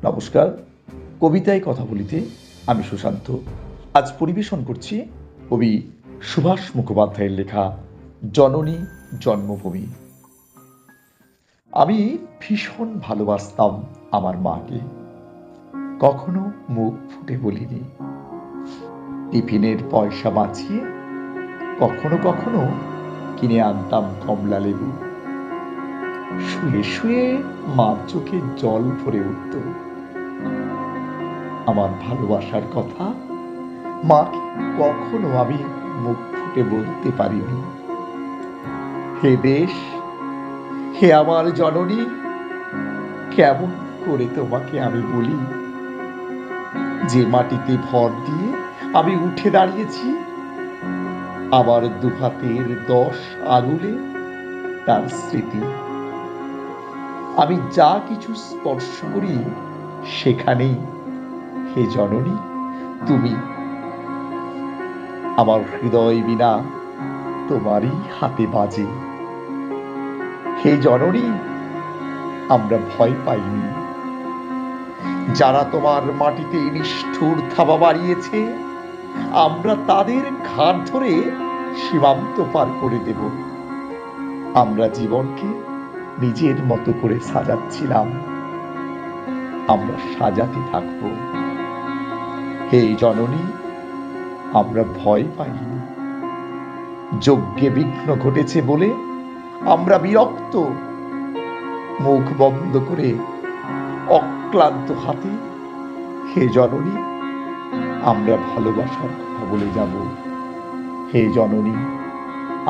নমস্কার, কবিতায় কথা বলিতে আমি সুশান্ত। আজ পরিবেশন করছি কবি সুভাষ মুখোপাধ্যায়ের লেখা জননী জন্মভূমি। আমি ভীষণ ভালোবাসতাম আমার মাকে, কখনো মুখ ফুটে বলিনি। টিফিনের পয়সা বাঁচিয়ে কখনো কখনো কিনে আনতাম কমলা লেবু। শুয়ে শুয়ে মার চোখে জল ভরে উঠত। আমার ভালোবাসার কথা মাকে কখনো আমি মুখ ফুটে বলতে পারিনি। হে দেশ, হে আমার জননী, কেমন করে তোমাকে আমি বলি, যে মাটিতে ভর দিয়ে আমি উঠে দাঁড়িয়েছি, আমার দুহাতের 10 আঙুলে তার স্মৃতি। আমি যা কিছু স্পর্শ করি সেখানেই হে জননী তুমি। আমার হৃদয় বিনা তোমারই হাতে বাজে। হে জননী, আমরা ভয় পাইনি। যারা তোমার মাটিতে নিষ্ঠুর থাবা বাড়িয়েছে, আমরা তাদের ঘাড় ধরে সীমান্ত পার করে দেব। আমরা জীবনকে নিজের মতো করে সাজাচ্ছিলাম, আমরা সাজাতে থাকব। হে জননী, আমরা ভয় পাইনি। যজ্ঞে বিঘ্ন ঘটেছে বলে আমরা বিরক্ত। মুখ বন্ধ করে অক্লান্ত হাতে হে জননী আমরা ভালোবাসার কথা বলে যাব। হে জননী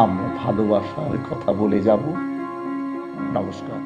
আমরা ভালোবাসার কথা বলে যাব। নমস্কার।